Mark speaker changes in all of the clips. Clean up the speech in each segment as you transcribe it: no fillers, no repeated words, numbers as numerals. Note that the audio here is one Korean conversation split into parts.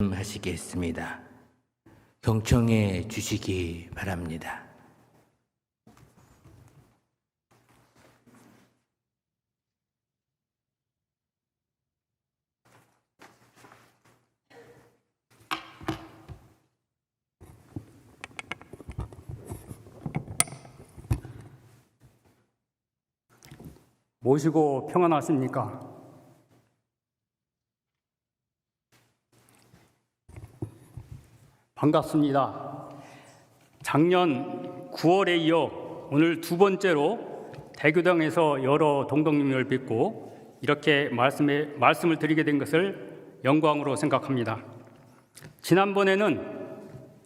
Speaker 1: 하시겠습니다. 경청해 주시기 바랍니다.
Speaker 2: 모시고 평안하십니까? 반갑습니다. 작년 9월에 이어 오늘 두 번째로 대교당에서 여러 동덕님을 뵙고 이렇게 말씀을 드리게 된 것을 영광으로 생각합니다. 지난번에는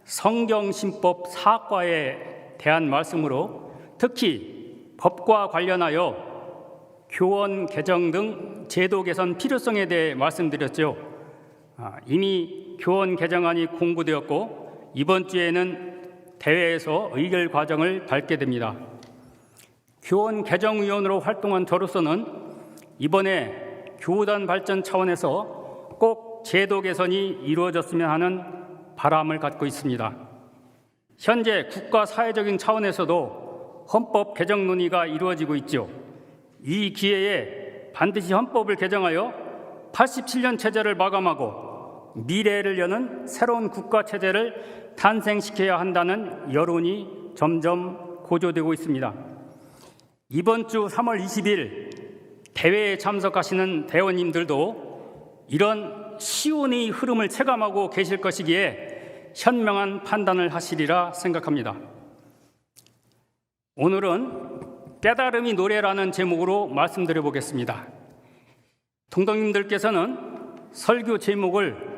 Speaker 2: 성경신법 4과에 대한 말씀으로 특히 법과 관련하여 교원 개정 등 제도 개선 필요성에 대해 말씀드렸죠. 이미 교원 개정안이 공부되었고 이번 주에는 대회에서 의결 과정을 밟게 됩니다. 교원 개정위원으로 활동한 저로서는 이번에 교우단 발전 차원에서 꼭 제도 개선이 이루어졌으면 하는 바람을 갖고 있습니다. 현재 국가 사회적인 차원에서도 헌법 개정 논의가 이루어지고 있죠. 이 기회에 반드시 헌법을 개정하여 87년 체제를 마감하고 미래를 여는 새로운 국가 체제를 탄생시켜야 한다는 여론이 점점 고조되고 있습니다. 이번 주 3월 20일 대회에 참석하시는 대원님들도 이런 시온의 흐름을 체감하고 계실 것이기에 현명한 판단을 하시리라 생각합니다. 오늘은 깨달음의 노래라는 제목으로 말씀드려 보겠습니다. 동덕님들께서는 설교 제목을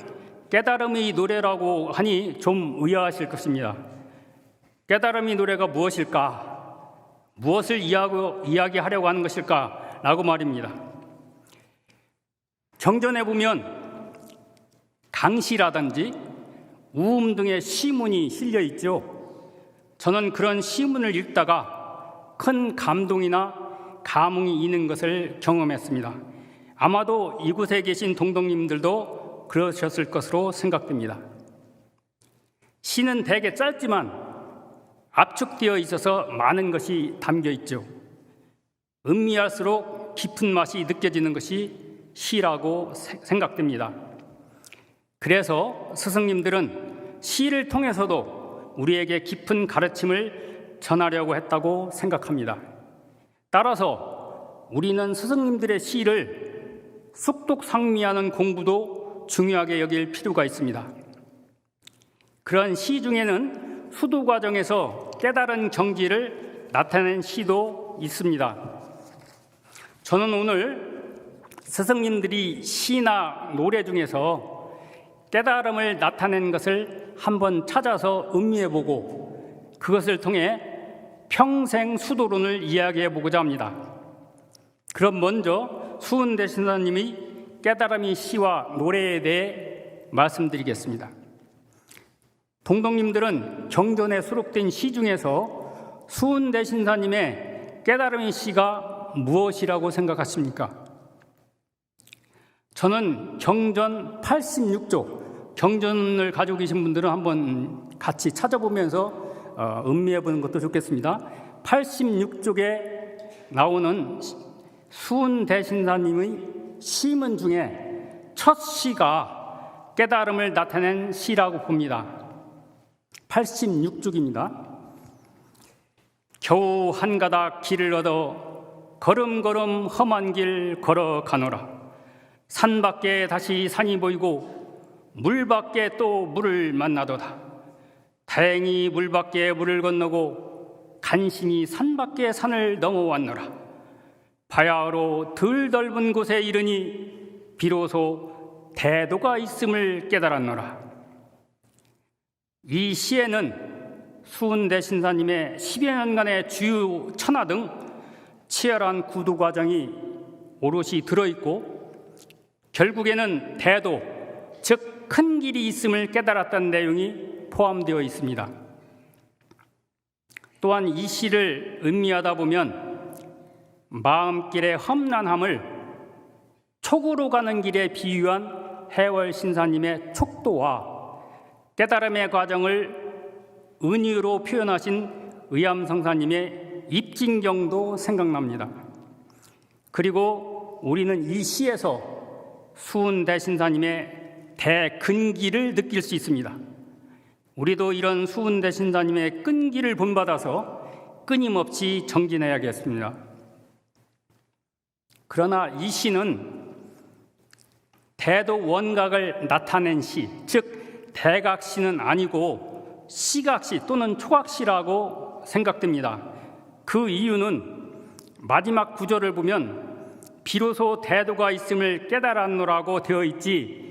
Speaker 2: 깨달음의 노래라고 하니 좀 의아하실 것입니다. 깨달음의 노래가 무엇일까? 무엇을 이야기하려고 하는 것일까? 라고 말입니다. 경전에 보면 강시라든지 우음 등의 시문이 실려 있죠. 저는 그런 시문을 읽다가 큰 감동이나 감흥이 있는 것을 경험했습니다. 아마도 이곳에 계신 동덕님들도 그러셨을 것으로 생각됩니다. 시는 대개 짧지만 압축되어 있어서 많은 것이 담겨 있죠. 음미할수록 깊은 맛이 느껴지는 것이 시라고 생각됩니다. 그래서 스승님들은 시를 통해서도 우리에게 깊은 가르침을 전하려고 했다고 생각합니다. 따라서 우리는 스승님들의 시를 숙독상미하는 공부도 중요하게 여길 필요가 있습니다. 그런 시 중에는 수도 과정에서 깨달은 경지를 나타낸 시도 있습니다. 저는 오늘 스승님들이 시나 노래 중에서 깨달음을 나타낸 것을 한번 찾아서 음미해보고 그것을 통해 평생 수도론을 이야기해보고자 합니다. 그럼 먼저 수은대신사님의 깨달음의 시와 노래에 대해 말씀드리겠습니다. 동덕님들은 경전에 수록된 시 중에서 수은대신사님의 깨달음의 시가 무엇이라고 생각하십니까? 저는 경전 86조, 경전을 가지고 계신 분들은 한번 같이 찾아보면서 음미해보는 것도 좋겠습니다. 86쪽에 나오는 수은대신사님의 시문 중에 첫 시가 깨달음을 나타낸 시라고 봅니다. 86쪽입니다. 겨우 한 가닥 길을 얻어 걸음걸음 험한 길 걸어가노라. 산 밖에 다시 산이 보이고 물 밖에 또 물을 만나도다. 다행히 물 밖에 물을 건너고 간신히 산 밖에 산을 넘어왔노라. 바야흐로 덜 넓은 곳에 이르니 비로소 대도가 있음을 깨달았노라. 이 시에는 수은대신사님의 10여 년간의 주유 천하 등 치열한 구두 과정이 오롯이 들어있고 결국에는 대도, 즉 큰 길이 있음을 깨달았다는 내용이 포함되어 있습니다. 또한 이 시를 음미하다 보면 마음길의 험난함을 촉으로 가는 길에 비유한 해월 신사님의 촉도와 깨달음의 과정을 은유로 표현하신 의암성사님의 입진경도 생각납니다. 그리고 우리는 이 시에서 수은대신사님의 대근기를 느낄 수 있습니다. 우리도 이런 수은대신사님의 끈기를 본받아서 끊임없이 정진해야겠습니다. 그러나 이 시는 대도 원각을 나타낸 시, 즉 대각시는 아니고 시각시 또는 초각시라고 생각됩니다. 그 이유는 마지막 구절을 보면 비로소 대도가 있음을 깨달았노라고 되어 있지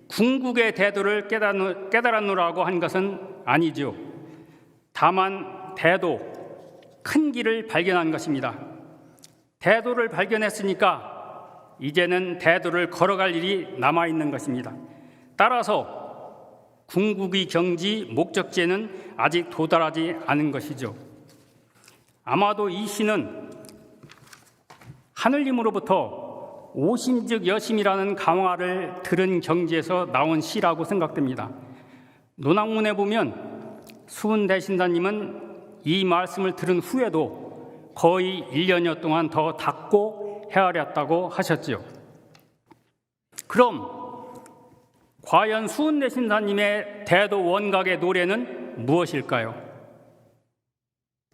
Speaker 2: 궁극의 대도를 깨달았노라고 한 것은 아니죠. 다만 대도, 큰 길을 발견한 것입니다. 대도를 발견했으니까 이제는 대도를 걸어갈 일이 남아있는 것입니다. 따라서 궁극의 경지 목적지에는 아직 도달하지 않은 것이죠. 아마도 이 시는 하느님으로부터 오심즉 여심이라는 강화를 들은 경지에서 나온 시라고 생각됩니다. 논학문에 보면 수은대신사님은 이 말씀을 들은 후에도 거의 1년여 동안 더 닦고 헤아렸다고 하셨지요. 그럼 과연 수은대신사님의 대도 원각의 노래는 무엇일까요?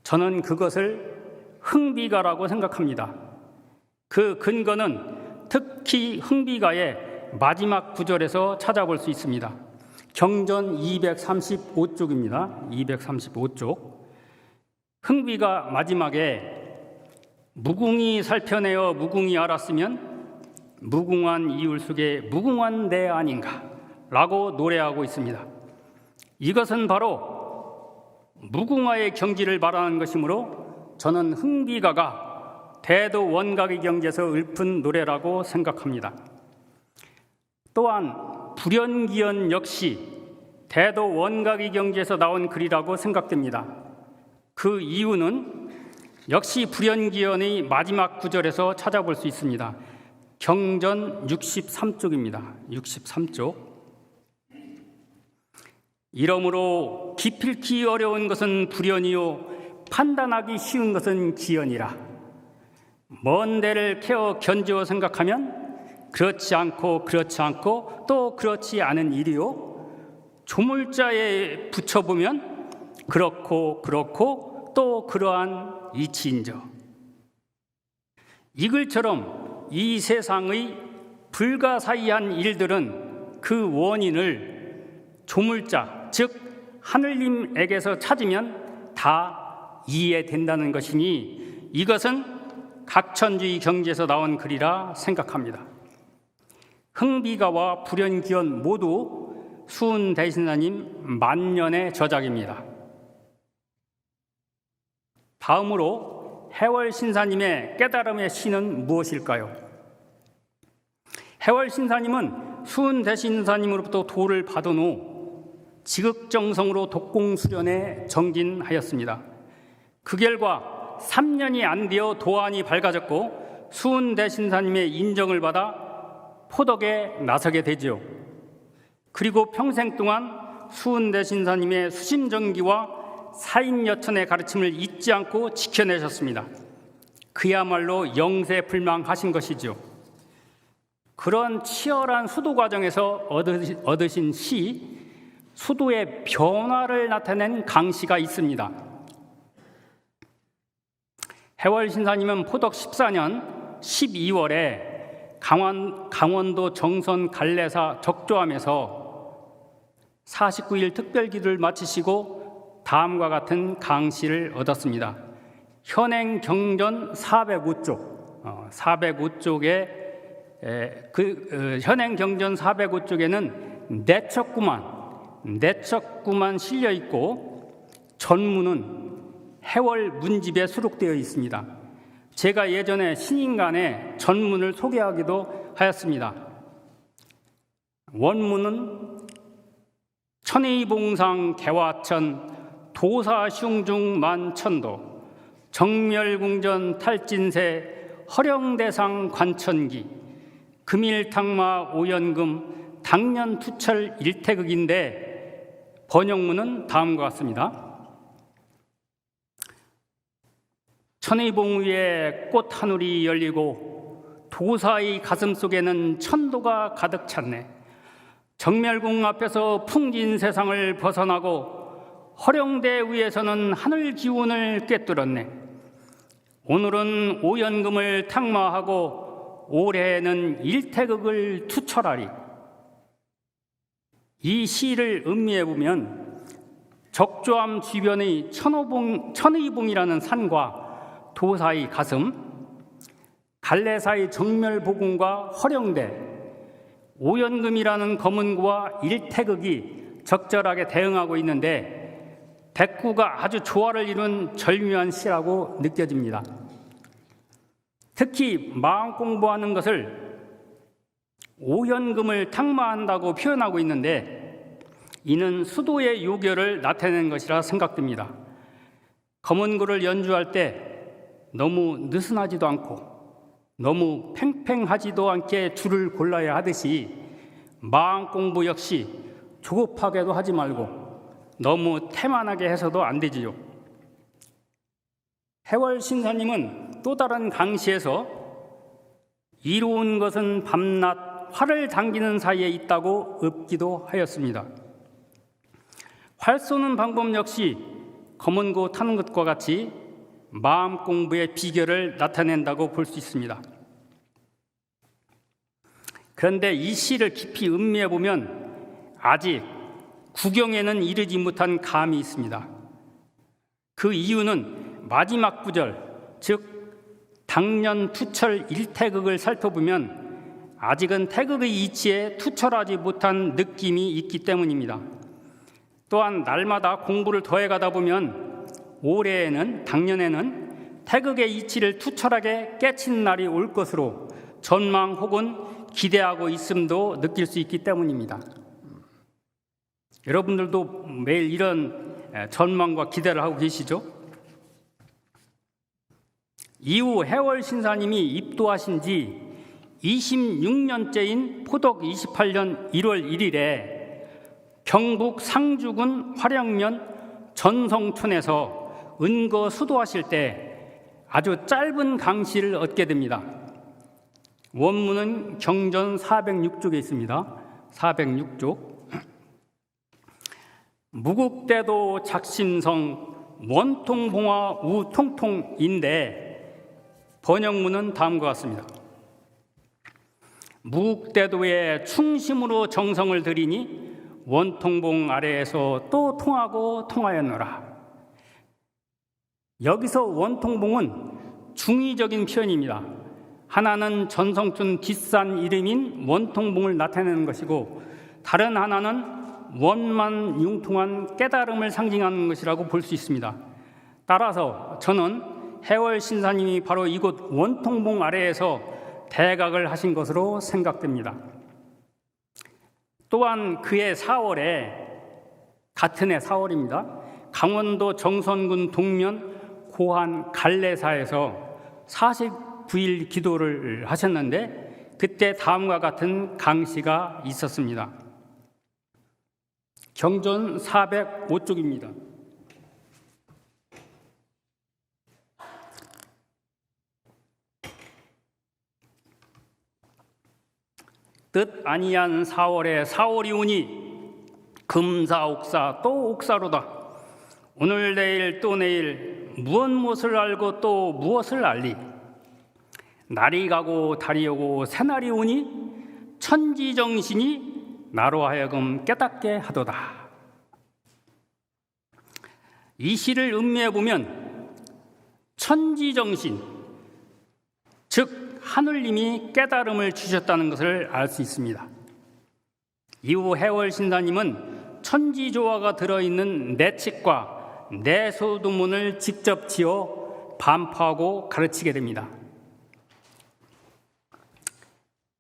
Speaker 2: 저는 그것을 흥비가라고 생각합니다. 그 근거는 특히 흥비가의 마지막 구절에서 찾아볼 수 있습니다. 경전 235쪽입니다. 235쪽. 흥비가 마지막에 무궁이 살펴내어 무궁이 알았으면 무궁한 이울 속에 무궁한 내 아닌가 라고 노래하고 있습니다. 이것은 바로 무궁화의 경지를 말하는 것이므로 저는 흥비가가 대도 원각의 경지에서 읊은 노래라고 생각합니다. 또한 불연기연 역시 대도 원각의 경지에서 나온 글이라고 생각됩니다. 그 이유는 역시 불연기연의 마지막 구절에서 찾아볼 수 있습니다. 경전 63쪽입니다. 63쪽. 이러므로 기필키 어려운 것은 불연이요 판단하기 쉬운 것은 기연이라. 먼 데를 캐어 견지어 생각하면 그렇지 않고 또 그렇지 않은 일이요 조물자에 붙여보면 그렇고 또 그러한 이치인저. 이 글처럼 이 세상의 불가사의한 일들은 그 원인을 조물자, 즉 하느님에게서 찾으면 다 이해된다는 것이니 이것은 각천주의 경지에서 나온 글이라 생각합니다. 흥비가와 불연기연 모두 수은대신사님 만년의 저작입니다. 다음으로 해월신사님의 깨달음의 시는 무엇일까요? 해월신사님은 수은대신사님으로부터 도를 받은 후 지극정성으로 독공수련에 정진하였습니다. 그 결과 3년이 안 되어 도안이 밝아졌고 수은대신사님의 인정을 받아 포덕에 나서게 되지요. 그리고 평생 동안 수은대신사님의 수심정기와 사인여천의 가르침을 잊지 않고 지켜내셨습니다. 그야말로 영세불망하신 것이죠. 그런 치열한 수도 과정에서 얻으신 시, 수도의 변화를 나타낸 강시가 있습니다. 해월신사님은 포덕 14년 12월에 강원도 정선 갈래사 적조함에서 49일 특별기도를 마치시고 다음과 같은 강시를 얻었습니다. 현행 경전 405쪽, 405쪽에 현행 경전 405쪽에는 내척구만 실려 있고 전문은 해월 문집에 수록되어 있습니다. 제가 예전에 신인간에 전문을 소개하기도 하였습니다. 원문은 천의봉상 개화천 도사슝중 만천도 정멸궁전 탈진세 허령대상 관천기 금일탕마 오연금 당년투철 일태극인데 번역문은 다음과 같습니다. 천의봉 위에 꽃 하늘이 열리고 도사의 가슴 속에는 천도가 가득 찼네. 정멸궁 앞에서 풍진 세상을 벗어나고 허령대 위에서는 하늘 기운을 꿰뚫었네. 오늘은 오연금을 탕마하고 올해에는 일태극을 투철하리. 이 시를 음미해보면 적조암 주변의 천의봉이라는 산과 도사의 가슴, 갈래사의 정멸보궁과 허령대, 오연금이라는 검은고와 일태극이 적절하게 대응하고 있는데 백구가 아주 조화를 이룬 절묘한 시라고 느껴집니다. 특히 마음 공부하는 것을 오연금을 탕마한다고 표현하고 있는데 이는 수도의 요결을 나타내는 것이라 생각됩니다. 검은고를 연주할 때 너무 느슨하지도 않고 너무 팽팽하지도 않게 줄을 골라야 하듯이 마음 공부 역시 조급하게도 하지 말고 너무 태만하게 해서도 안 되지요. 해월 신사님은 또 다른 강시에서 이로운 것은 밤낮 활을 당기는 사이에 있다고 읊기도 하였습니다. 활 쏘는 방법 역시 검은고 타는 것과 같이 마음 공부의 비결을 나타낸다고 볼 수 있습니다. 그런데 이 시를 깊이 음미해 보면 아직 구경에는 이르지 못한 감이 있습니다. 그 이유는 마지막 구절, 즉 당년 투철 일태극을 살펴보면 아직은 태극의 이치에 투철하지 못한 느낌이 있기 때문입니다. 또한 날마다 공부를 더해가다 보면 올해에는, 당년에는 태극의 이치를 투철하게 깨친 날이 올 것으로 전망 혹은 기대하고 있음도 느낄 수 있기 때문입니다. 여러분들도 매일 이런 전망과 기대를 하고 계시죠? 이후 해월 신사님이 입도하신 지 26년째인 포덕 28년 1월 1일에 경북 상주군 화령면 전성촌에서 은거 수도하실 때 아주 짧은 강시를 얻게 됩니다. 원문은 경전 406쪽에 있습니다. 406쪽. 무국대도 작심성 원통봉화 우통통인데 번역문은 다음과 같습니다. 무국대도에 충심으로 정성을 들이니 원통봉 아래에서 또 통하고 통하였노라. 여기서 원통봉은 중의적인 표현입니다. 하나는 전성촌 뒷산 이름인 원통봉을 나타내는 것이고 다른 하나는 원만 융통한 깨달음을 상징하는 것이라고 볼 수 있습니다. 따라서 저는 해월 신사님이 바로 이곳 원통봉 아래에서 대각을 하신 것으로 생각됩니다. 또한 그해 4월에 같은 해 4월입니다. 강원도 정선군 동면 고한 갈래사에서 49일 기도를 하셨는데 그때 다음과 같은 강시가 있었습니다. 경전 405쪽입니다. 뜻 아니한 4월에 4월이 오니 금사 옥사 또 옥사로다. 오늘 내일 또 내일 무엇을 알고 또 무엇을 알리. 날이 가고 달이 오고 새날이 오니 천지정신이 나로 하여금 깨닫게 하도다. 이 시를 음미해 보면 천지정신, 즉 하늘님이 깨달음을 주셨다는 것을 알 수 있습니다. 이후 해월 신사님은 천지조화가 들어있는 내칙과 내소두문을 직접 지어 반포하고 가르치게 됩니다.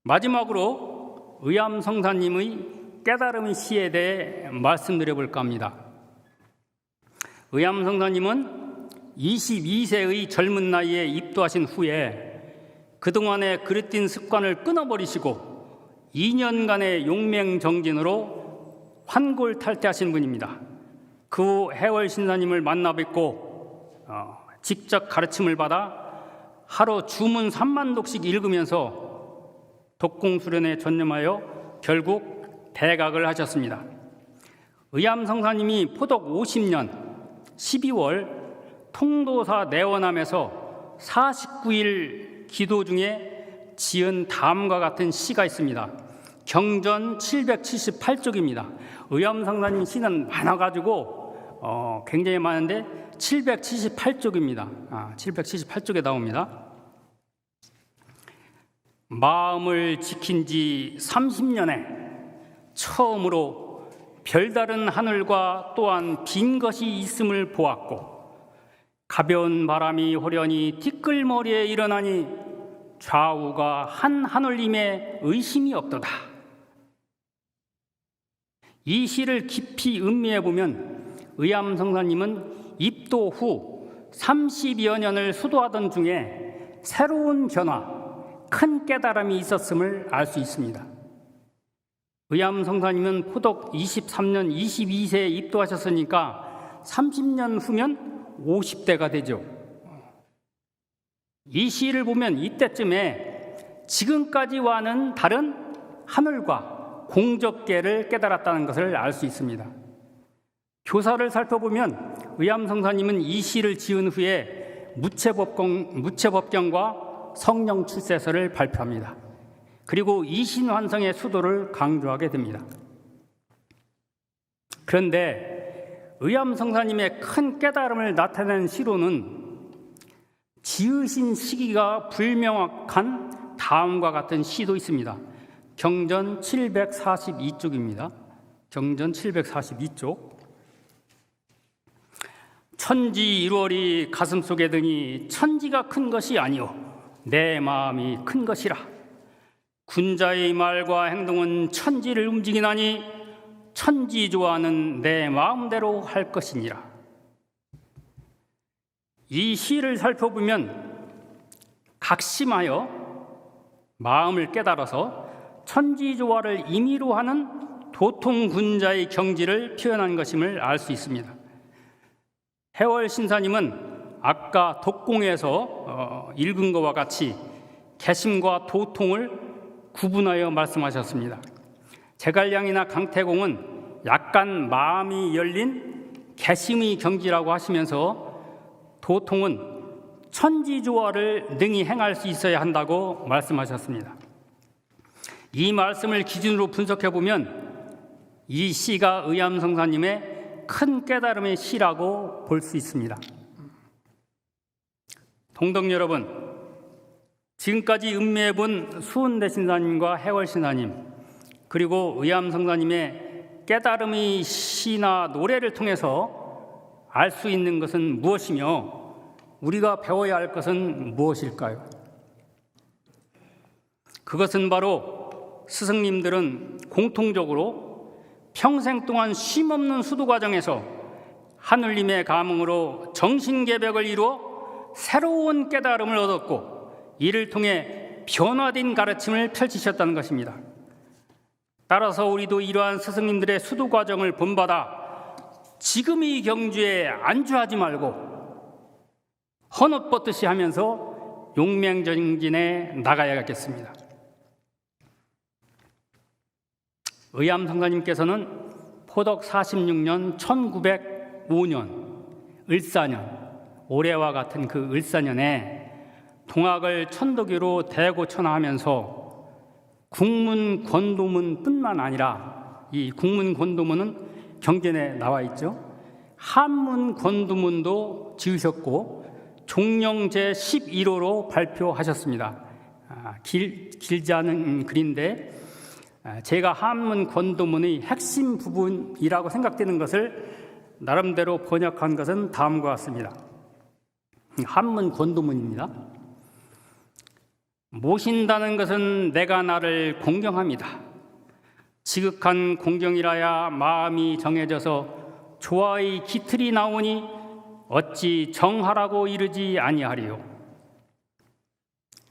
Speaker 2: 마지막으로 의암성사님의 깨달음의 시에 대해 말씀드려 볼까 합니다. 의암성사님은 22세의 젊은 나이에 입도하신 후에 그동안의 그릇된 습관을 끊어버리시고 2년간의 용맹정진으로 환골탈태하신 분입니다. 그 후 해월 신사님을 만나 뵙고 직접 가르침을 받아 하루 주문 3만 독씩 읽으면서 독공수련에 전념하여 결국 대각을 하셨습니다. 의암성사님이 포독 50년 12월 통도사 내원함에서 49일 기도 중에 지은 다음과 같은 시가 있습니다. 경전 778쪽입니다. 의암성사님 시는 많아가지고 굉장히 많은데 778쪽입니다. 778쪽에 나옵니다. 마음을 지킨 지 30년에 처음으로 별다른 하늘과 또한 빈 것이 있음을 보았고, 가벼운 바람이 호련히 티끌머리에 일어나니 좌우가 한 하늘임에 의심이 없도다. 이 시를 깊이 음미해 보면 의암성사님은 입도 후 30여 년을 수도하던 중에 새로운 변화, 큰 깨달음이 있었음을 알 수 있습니다. 의암성사님은 포독 23년 22세에 입도하셨으니까 30년 후면 50대가 되죠. 이 시를 보면 이때쯤에 지금까지와는 다른 하늘과 공적계를 깨달았다는 것을 알 수 있습니다. 교사를 살펴보면 의암성사님은 이 시를 지은 후에 무체법경과 성령 출세서를 발표합니다. 그리고 이신환성의 수도를 강조하게 됩니다. 그런데 의암성사님의 큰 깨달음을 나타낸 시로는 지으신 시기가 불명확한 다음과 같은 시도 있습니다. 경전 742쪽입니다. 경전 742쪽. 천지 일월이 가슴속에 드니 천지가 큰 것이 아니오 내 마음이 큰 것이라. 군자의 말과 행동은 천지를 움직이나니 천지조화는 내 마음대로 할 것이니라. 이 시를 살펴보면 각심하여 마음을 깨달아서 천지조화를 임의로 하는 도통군자의 경지를 표현한 것임을 알 수 있습니다. 해월 신사님은 아까 독공에서 읽은 것과 같이 개심과 도통을 구분하여 말씀하셨습니다. 제갈량이나 강태공은 약간 마음이 열린 개심의 경지라고 하시면서 도통은 천지조화를 능히 행할 수 있어야 한다고 말씀하셨습니다. 이 말씀을 기준으로 분석해 보면 이 시가 의암성사님의 큰 깨달음의 시라고 볼 수 있습니다. 동덕 여러분, 지금까지 음미해 본 수은대신사님과 해월신사님, 그리고 의암성사님의 깨달음의 시나 노래를 통해서 알 수 있는 것은 무엇이며 우리가 배워야 할 것은 무엇일까요? 그것은 바로 스승님들은 공통적으로 평생 동안 쉼없는 수도 과정에서 하늘님의 감흥으로 정신개벽을 이루어 새로운 깨달음을 얻었고, 이를 통해 변화된 가르침을 펼치셨다는 것입니다. 따라서 우리도 이러한 스승님들의 수도 과정을 본받아 지금의 경주에 안주하지 말고 헌옷 벗듯이 하면서 용맹정진에 나가야겠습니다. 의암성사님께서는 포덕 46년 1905년 을사년, 올해와 같은 그 을사년에 동학을 천도교로 대고천하하면서 국문권도문뿐만 아니라, 이 국문권도문은 경전에 나와 있죠. 한문권도문도 지으셨고 종령 제11호로 발표하셨습니다. 길지 않은 글인데 제가 한문권도문의 핵심 부분이라고 생각되는 것을 나름대로 번역한 것은 다음과 같습니다. 한문권도문입니다. 모신다는 것은 내가 나를 공경합니다. 지극한 공경이라야 마음이 정해져서 조화의 기틀이 나오니 어찌 정하라고 이르지 아니하리요.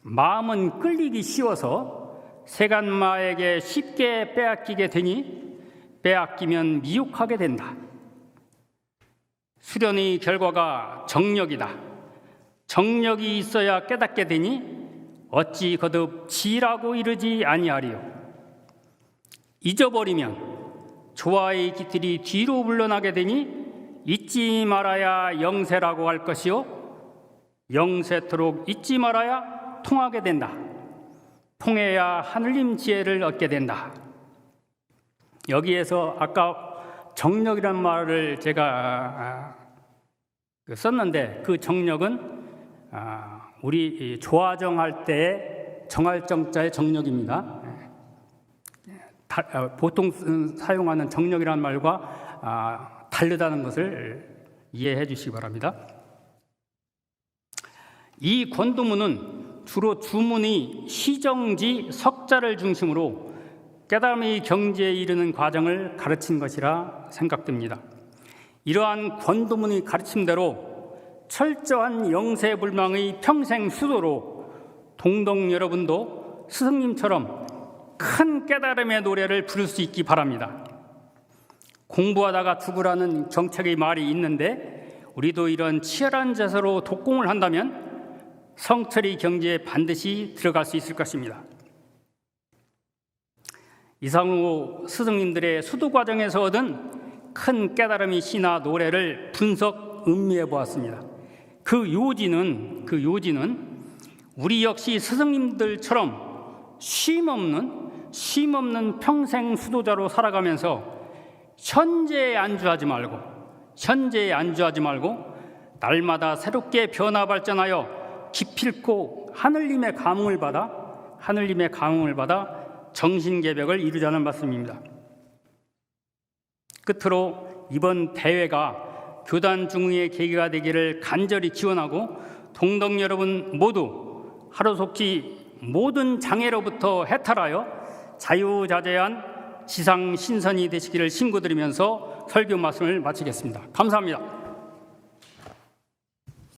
Speaker 2: 마음은 끌리기 쉬워서 세간마에게 쉽게 빼앗기게 되니 빼앗기면 미혹하게 된다. 수련의 결과가 정력이다. 정력이 있어야 깨닫게 되니 어찌 거듭 지라고 이르지 아니하리요. 잊어버리면 조화의 깃들이 뒤로 물러나게 되니 잊지 말아야 영세라고 할 것이요, 영세토록 잊지 말아야 통하게 된다. 통해야 하늘님 지혜를 얻게 된다. 여기에서 아까 정력이라는 말을 제가 썼는데, 그 정력은 우리 조화정할 때 정할 정자의 정력입니다. 보통 사용하는 정력이라는 말과 다르다는 것을 이해해 주시기 바랍니다. 이 권도문은 주로 주문이 시정지 석자를 중심으로 깨달음의 경지에 이르는 과정을 가르친 것이라 생각됩니다. 이러한 권도문의 가르침대로 철저한 영세불망의 평생 수도로 동동 여러분도 스승님처럼 큰 깨달음의 노래를 부를 수 있기 바랍니다. 공부하다가 죽으라는 정책의 말이 있는데, 우리도 이런 치열한 자세로 독공을 한다면 성철의 경지에 반드시 들어갈 수 있을 것입니다. 이상우 스승님들의 수도 과정에서 얻은 큰 깨달음의 시나 노래를 분석 음미해 보았습니다. 그 요지는 우리 역시 스승님들처럼 쉼없는 평생 수도자로 살아가면서 현재에 안주하지 말고 날마다 새롭게 변화 발전하여 기필코 하늘님의 감흥을 받아 정신개벽을 이루자는 말씀입니다. 끝으로 이번 대회가 교단 중흥의 계기가 되기를 간절히 기원하고, 동덕 여러분 모두 하루속히 모든 장애로부터 해탈하여 자유자재한 지상 신선이 되시기를 신고드리면서 설교 말씀을 마치겠습니다. 감사합니다.